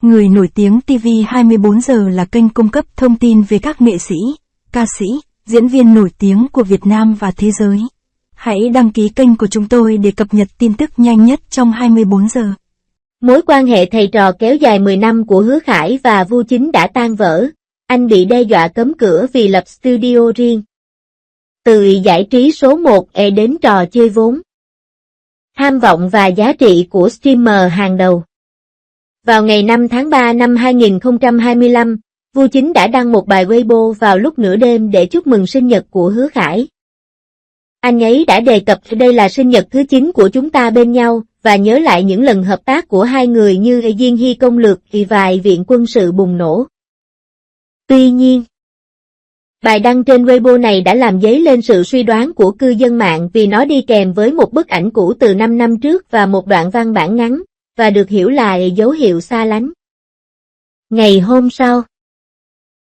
Người nổi tiếng TV 24 giờ là kênh cung cấp thông tin về các nghệ sĩ, ca sĩ, diễn viên nổi tiếng của Việt Nam và thế giới. Hãy đăng ký kênh của chúng tôi để cập nhật tin tức nhanh nhất trong 24 giờ. Mối quan hệ thầy trò kéo dài 10 năm của Hứa Khải và Vu Chính đã tan vỡ. Anh bị đe dọa cấm cửa vì lập studio riêng. Từ giải trí số 1 đến trò chơi vốn, tham vọng và giá trị của streamer hàng đầu. Vào ngày 5 tháng 3 năm 2025, Vu Chính đã đăng một bài Weibo vào lúc nửa đêm để chúc mừng sinh nhật của Hứa Khải. Anh ấy đã đề cập đây là sinh nhật thứ 9 của chúng ta bên nhau, và nhớ lại những lần hợp tác của hai người như Diên Hy công lược và Viện quân sự bùng nổ. Tuy nhiên, bài đăng trên Weibo này đã làm dấy lên sự suy đoán của cư dân mạng vì nó đi kèm với một bức ảnh cũ từ 5 năm trước và một đoạn văn bản ngắn, và được hiểu là dấu hiệu xa lánh. Ngày hôm sau,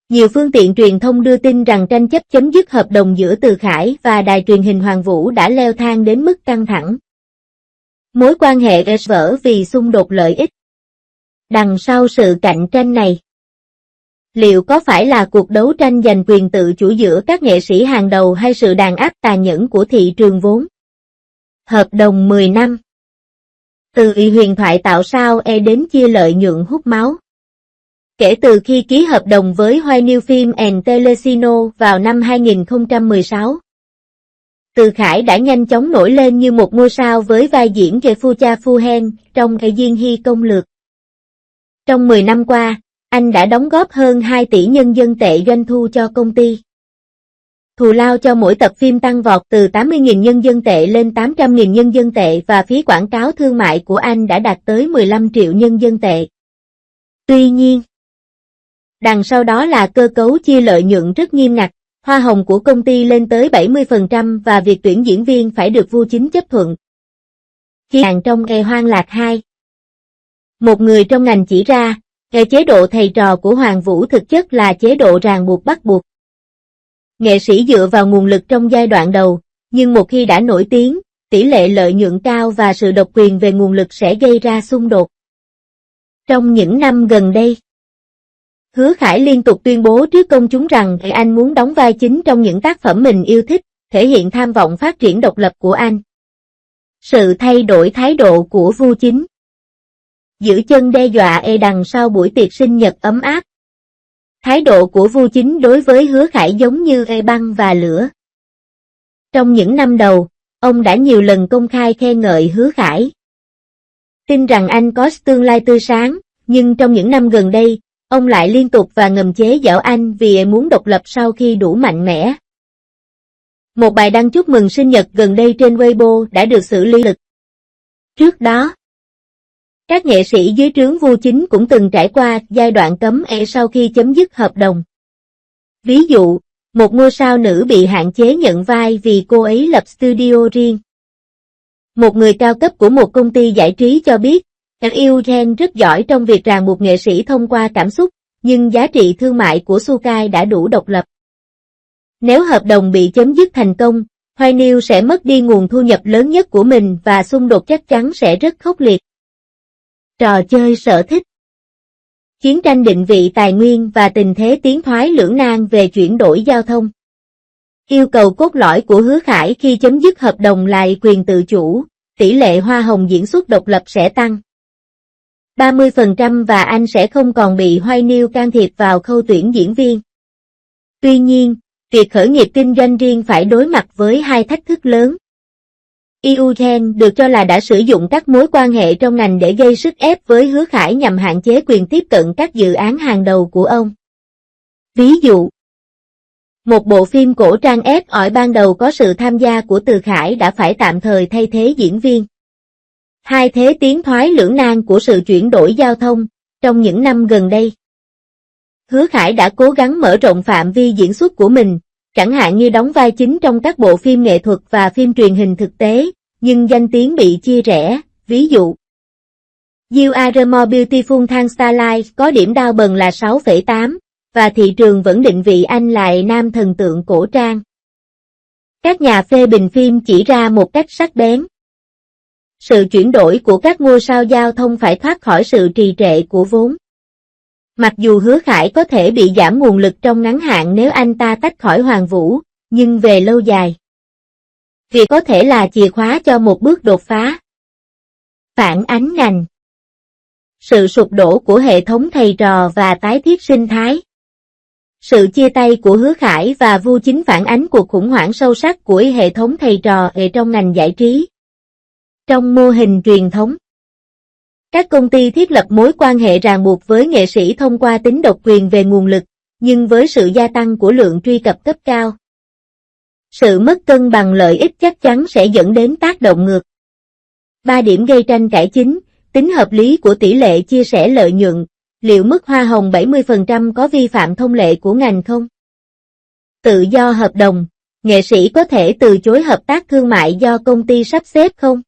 nhiều phương tiện truyền thông đưa tin rằng tranh chấp chấm dứt hợp đồng giữa Từ Khải và đài truyền hình Hoàng Vũ đã leo thang đến mức căng thẳng. Mối quan hệ vỡ vì xung đột lợi ích. Đằng sau sự cạnh tranh này, liệu có phải là cuộc đấu tranh giành quyền tự chủ giữa các nghệ sĩ hàng đầu hay sự đàn áp tàn nhẫn của thị trường vốn? Hợp đồng 10 năm. Từ huyền thoại tạo sao đến chia lợi nhuận hút máu. Kể từ khi ký hợp đồng với Hoài New Film and Telecino vào năm 2016, Từ Khải đã nhanh chóng nổi lên như một ngôi sao với vai diễn Phu Phu Hen trong Diên Hy công lược. Trong 10 năm qua, anh đã đóng góp hơn 2 tỷ nhân dân tệ doanh thu cho công ty. Thù lao cho mỗi tập phim tăng vọt từ 80.000 nhân dân tệ lên 800.000 nhân dân tệ và phí quảng cáo thương mại của anh đã đạt tới 15 triệu nhân dân tệ. Tuy nhiên, đằng sau đó là cơ cấu chia lợi nhuận rất nghiêm ngặt, hoa hồng của công ty lên tới 70% và việc tuyển diễn viên phải được Vu Chính chấp thuận. Khi trong Hoang Lạc 2, một người trong ngành chỉ ra, chế độ thầy trò của Hoàng Vũ thực chất là chế độ ràng buộc bắt buộc. Nghệ sĩ dựa vào nguồn lực trong giai đoạn đầu, nhưng một khi đã nổi tiếng, tỷ lệ lợi nhuận cao và sự độc quyền về nguồn lực sẽ gây ra xung đột. Trong những năm gần đây, Hứa Khải liên tục tuyên bố trước công chúng rằng anh muốn đóng vai chính trong những tác phẩm mình yêu thích, thể hiện tham vọng phát triển độc lập của anh. Sự thay đổi thái độ của Vu Chính. Giữ chân đe dọa đằng sau buổi tiệc sinh nhật ấm áp. Thái độ của Vu Chính đối với Hứa Khải giống như băng và lửa. Trong những năm đầu, ông đã nhiều lần công khai khen ngợi Hứa Khải, tin rằng anh có tương lai tươi sáng, nhưng trong những năm gần đây, ông lại liên tục và ngầm chế giễu anh vì muốn độc lập sau khi đủ mạnh mẽ. Một bài đăng chúc mừng sinh nhật gần đây trên Weibo đã được xử lý lực. Trước đó, các nghệ sĩ dưới trướng Vu Chính cũng từng trải qua giai đoạn cấm sau khi chấm dứt hợp đồng. Ví dụ, một ngôi sao nữ bị hạn chế nhận vai vì cô ấy lập studio riêng. Một người cao cấp của một công ty giải trí cho biết, Eugene rất giỏi trong việc ràng buộc nghệ sĩ thông qua cảm xúc, nhưng giá trị thương mại của Sukai đã đủ độc lập. Nếu hợp đồng bị chấm dứt thành công, Hoài New sẽ mất đi nguồn thu nhập lớn nhất của mình và xung đột chắc chắn sẽ rất khốc liệt. Trò chơi sở thích. Chiến tranh định vị tài nguyên và tình thế tiến thoái lưỡng nan về chuyển đổi giao thông. Yêu cầu cốt lõi của Hứa Khải khi chấm dứt hợp đồng là quyền tự chủ, tỷ lệ hoa hồng diễn xuất độc lập sẽ tăng 30% và anh sẽ không còn bị Hoài New can thiệp vào khâu tuyển diễn viên. Tuy nhiên, việc khởi nghiệp kinh doanh riêng phải đối mặt với hai thách thức lớn. Eugene được cho là đã sử dụng các mối quan hệ trong ngành để gây sức ép với Hứa Khải nhằm hạn chế quyền tiếp cận các dự án hàng đầu của ông. Ví dụ, một bộ phim cổ trang ép ỏi ban đầu có sự tham gia của Từ Khải đã phải tạm thời thay thế diễn viên. Hai thế tiến thoái lưỡng nan của sự chuyển đổi giao thông trong những năm gần đây. Hứa Khải đã cố gắng mở rộng phạm vi diễn xuất của mình, chẳng hạn như đóng vai chính trong các bộ phim nghệ thuật và phim truyền hình thực tế, nhưng danh tiếng bị chia rẽ, ví dụ. You Are More Beautiful Than Starlight có điểm đao bần là 6,8, và thị trường vẫn định vị anh là nam thần tượng cổ trang. Các nhà phê bình phim chỉ ra một cách sắc bén. Sự chuyển đổi của các ngôi sao giao thông phải thoát khỏi sự trì trệ của vốn. Mặc dù Hứa Khải có thể bị giảm nguồn lực trong ngắn hạn nếu anh ta tách khỏi Hoàng Vũ, nhưng về lâu dài, việc có thể là chìa khóa cho một bước đột phá. Phản ánh ngành. Sự sụp đổ của hệ thống thầy trò và tái thiết sinh thái. Sự chia tay của Hứa Khải và Vu Chính phản ánh cuộc khủng hoảng sâu sắc của hệ thống thầy trò trong ngành giải trí. Trong mô hình truyền thống, các công ty thiết lập mối quan hệ ràng buộc với nghệ sĩ thông qua tính độc quyền về nguồn lực, nhưng với sự gia tăng của lượng truy cập cấp cao, sự mất cân bằng lợi ích chắc chắn sẽ dẫn đến tác động ngược. 3 điểm gây tranh cãi chính: tính hợp lý của tỷ lệ chia sẻ lợi nhuận, liệu mức hoa hồng 70% có vi phạm thông lệ của ngành không? Tự do hợp đồng, nghệ sĩ có thể từ chối hợp tác thương mại do công ty sắp xếp không?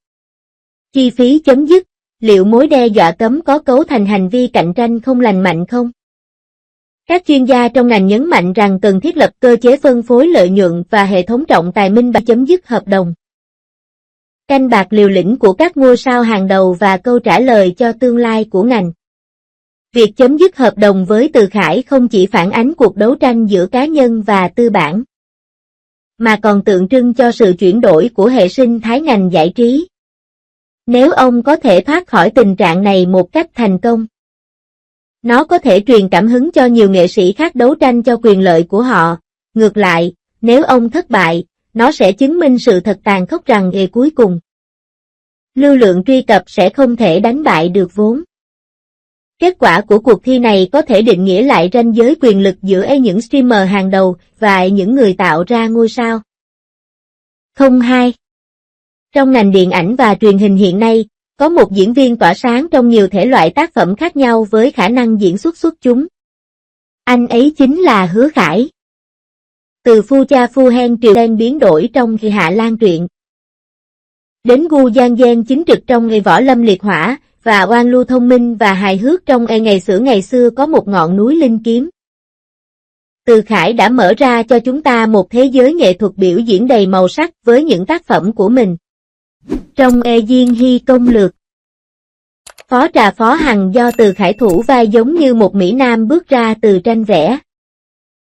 Chi phí chấm dứt, liệu mối đe dọa cấm có cấu thành hành vi cạnh tranh không lành mạnh không? Các chuyên gia trong ngành nhấn mạnh rằng cần thiết lập cơ chế phân phối lợi nhuận và hệ thống trọng tài minh bạch chấm dứt hợp đồng. Canh bạc liều lĩnh của các ngôi sao hàng đầu và câu trả lời cho tương lai của ngành. Việc chấm dứt hợp đồng với Từ Khải không chỉ phản ánh cuộc đấu tranh giữa cá nhân và tư bản, mà còn tượng trưng cho sự chuyển đổi của hệ sinh thái ngành giải trí. Nếu ông có thể thoát khỏi tình trạng này một cách thành công, nó có thể truyền cảm hứng cho nhiều nghệ sĩ khác đấu tranh cho quyền lợi của họ. Ngược lại, nếu ông thất bại, nó sẽ chứng minh sự thật tàn khốc rằng cuối cùng, lưu lượng truy cập sẽ không thể đánh bại được vốn. Kết quả của cuộc thi này có thể định nghĩa lại ranh giới quyền lực giữa những streamer hàng đầu và những người tạo ra ngôi sao. 02. Trong ngành điện ảnh và truyền hình hiện nay, có một diễn viên tỏa sáng trong nhiều thể loại tác phẩm khác nhau với khả năng diễn xuất xuất chúng. Anh ấy chính là Hứa Khải. Từ Phu Cha Phu Hen Triều Đen biến đổi trong Kỳ Hạ Lan truyện, đến gu gian gian chính trực trong Ngày Võ Lâm Liệt Hỏa, và oan lưu thông minh và hài hước trong ngày xưa có một ngọn núi linh kiếm. Từ Khải đã mở ra cho chúng ta một thế giới nghệ thuật biểu diễn đầy màu sắc với những tác phẩm của mình. Trong Diên Hy Công Lược, Phó Trà Phó Hằng do Từ Khải thủ vai giống như một Mỹ Nam bước ra từ tranh vẽ.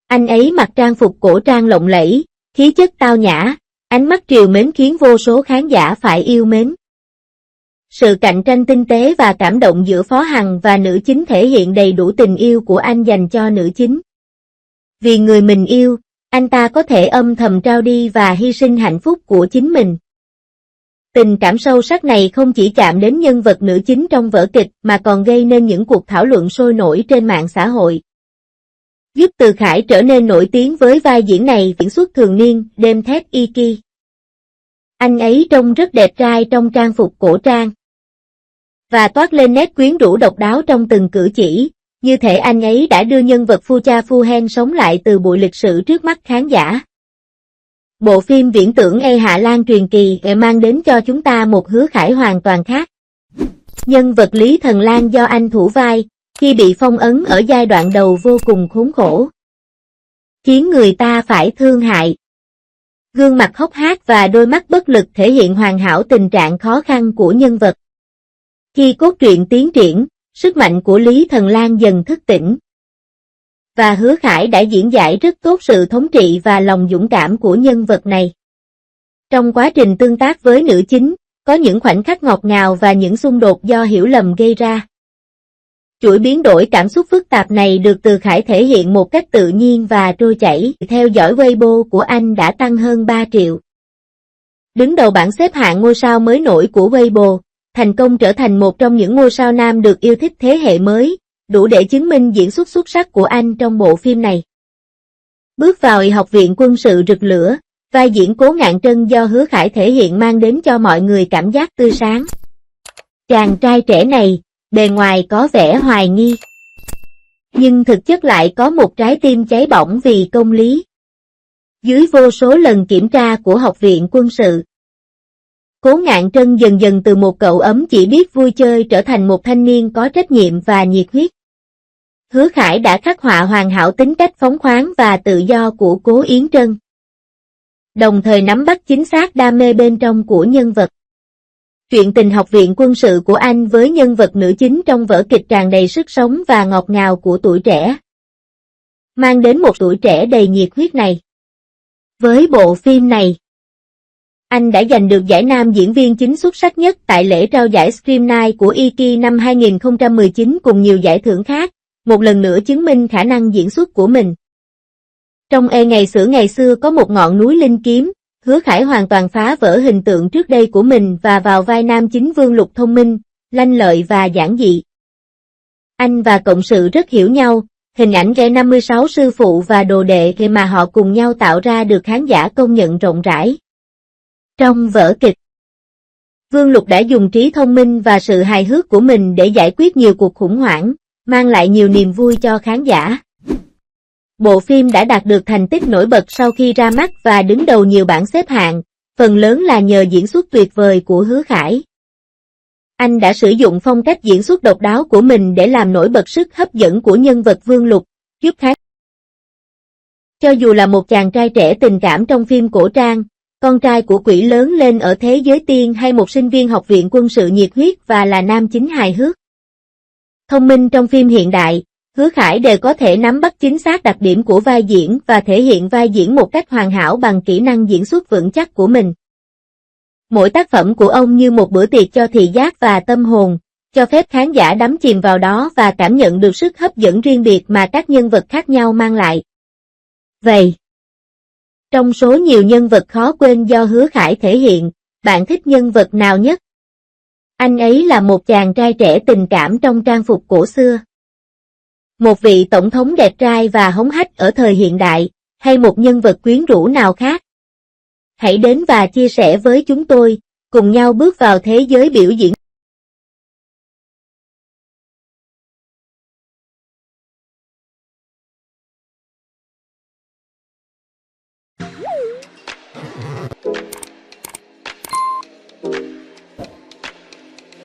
Anh ấy mặc trang phục cổ trang lộng lẫy, khí chất tao nhã, ánh mắt trìu mến khiến vô số khán giả phải yêu mến. Sự cạnh tranh tinh tế và cảm động giữa Phó Hằng và nữ chính thể hiện đầy đủ tình yêu của anh dành cho nữ chính. Vì người mình yêu, anh ta có thể âm thầm trao đi và hy sinh hạnh phúc của chính mình. Tình cảm sâu sắc này không chỉ chạm đến nhân vật nữ chính trong vở kịch mà còn gây nên những cuộc thảo luận sôi nổi trên mạng xã hội, giúp Từ Khải trở nên nổi tiếng với vai diễn này diễn xuất thường niên, Đêm Thét Iki. Anh ấy trông rất đẹp trai trong trang phục cổ trang, và toát lên nét quyến rũ độc đáo trong từng cử chỉ, như thể anh ấy đã đưa nhân vật Phu Cha Phu Hen sống lại từ bụi lịch sử trước mắt khán giả. Bộ phim viễn tưởng Hạ Lan truyền kỳ mang đến cho chúng ta một Hứa Khải hoàn toàn khác. Nhân vật Lý Thần Lan do anh thủ vai, khi bị phong ấn ở giai đoạn đầu vô cùng khốn khổ, khiến người ta phải thương hại. Gương mặt hốc hác và đôi mắt bất lực thể hiện hoàn hảo tình trạng khó khăn của nhân vật. Khi cốt truyện tiến triển, sức mạnh của Lý Thần Lan dần thức tỉnh, và Hứa Khải đã diễn giải rất tốt sự thống trị và lòng dũng cảm của nhân vật này. Trong quá trình tương tác với nữ chính, có những khoảnh khắc ngọt ngào và những xung đột do hiểu lầm gây ra. Chuỗi biến đổi cảm xúc phức tạp này được Từ Khải thể hiện một cách tự nhiên và trôi chảy. Theo dõi Weibo của anh đã tăng hơn 3 triệu. Đứng đầu bảng xếp hạng ngôi sao mới nổi của Weibo, thành công trở thành một trong những ngôi sao nam được yêu thích thế hệ mới, đủ để chứng minh diễn xuất xuất sắc của anh trong bộ phim này. Bước vào Học viện Quân sự Rực Lửa, vai diễn Cố Ngạn Trân do Hứa Khải thể hiện mang đến cho mọi người cảm giác tươi sáng. Chàng trai trẻ này, bề ngoài có vẻ hoài nghi, nhưng thực chất lại có một trái tim cháy bỏng vì công lý. Dưới vô số lần kiểm tra của Học viện Quân sự, Cố Ngạn Trân dần dần từ một cậu ấm chỉ biết vui chơi trở thành một thanh niên có trách nhiệm và nhiệt huyết. Hứa Khải đã khắc họa hoàn hảo tính cách phóng khoáng và tự do của Cố Yến Trân, đồng thời nắm bắt chính xác đam mê bên trong của nhân vật. Chuyện tình học viện quân sự của anh với nhân vật nữ chính trong vở kịch tràn đầy sức sống và ngọt ngào của tuổi trẻ. Mang đến một tuổi trẻ đầy nhiệt huyết này. Với bộ phim này, anh đã giành được giải nam diễn viên chính xuất sắc nhất tại lễ trao giải Scream Night của Iki năm 2019 cùng nhiều giải thưởng khác, một lần nữa chứng minh khả năng diễn xuất của mình. Trong ngày xưa có một ngọn núi linh kiếm, Hứa Khải hoàn toàn phá vỡ hình tượng trước đây của mình và vào vai nam chính Vương Lục thông minh, lanh lợi và giản dị. Anh và cộng sự rất hiểu nhau, hình ảnh kẻ 56 sư phụ và đồ đệ mà họ cùng nhau tạo ra được khán giả công nhận rộng rãi. Trong vở kịch, Vương Lục đã dùng trí thông minh và sự hài hước của mình để giải quyết nhiều cuộc khủng hoảng, mang lại nhiều niềm vui cho khán giả. Bộ phim đã đạt được thành tích nổi bật sau khi ra mắt và đứng đầu nhiều bảng xếp hạng, phần lớn là nhờ diễn xuất tuyệt vời của Hứa Khải. Anh đã sử dụng phong cách diễn xuất độc đáo của mình để làm nổi bật sức hấp dẫn của nhân vật Vương Lục, giúp khán. Cho dù là một chàng trai trẻ tình cảm trong phim cổ trang, con trai của quỷ lớn lên ở thế giới tiên hay một sinh viên học viện quân sự nhiệt huyết và là nam chính hài hước. Thông minh trong phim hiện đại, Hứa Khải đều có thể nắm bắt chính xác đặc điểm của vai diễn và thể hiện vai diễn một cách hoàn hảo bằng kỹ năng diễn xuất vững chắc của mình. Mỗi tác phẩm của ông như một bữa tiệc cho thị giác và tâm hồn, cho phép khán giả đắm chìm vào đó và cảm nhận được sức hấp dẫn riêng biệt mà các nhân vật khác nhau mang lại. Vậy, trong số nhiều nhân vật khó quên do Hứa Khải thể hiện, bạn thích nhân vật nào nhất? Anh ấy là một chàng trai trẻ tình cảm trong trang phục cổ xưa, một vị tổng thống đẹp trai và hống hách ở thời hiện đại, hay một nhân vật quyến rũ nào khác? Hãy đến và chia sẻ với chúng tôi, cùng nhau bước vào thế giới biểu diễn.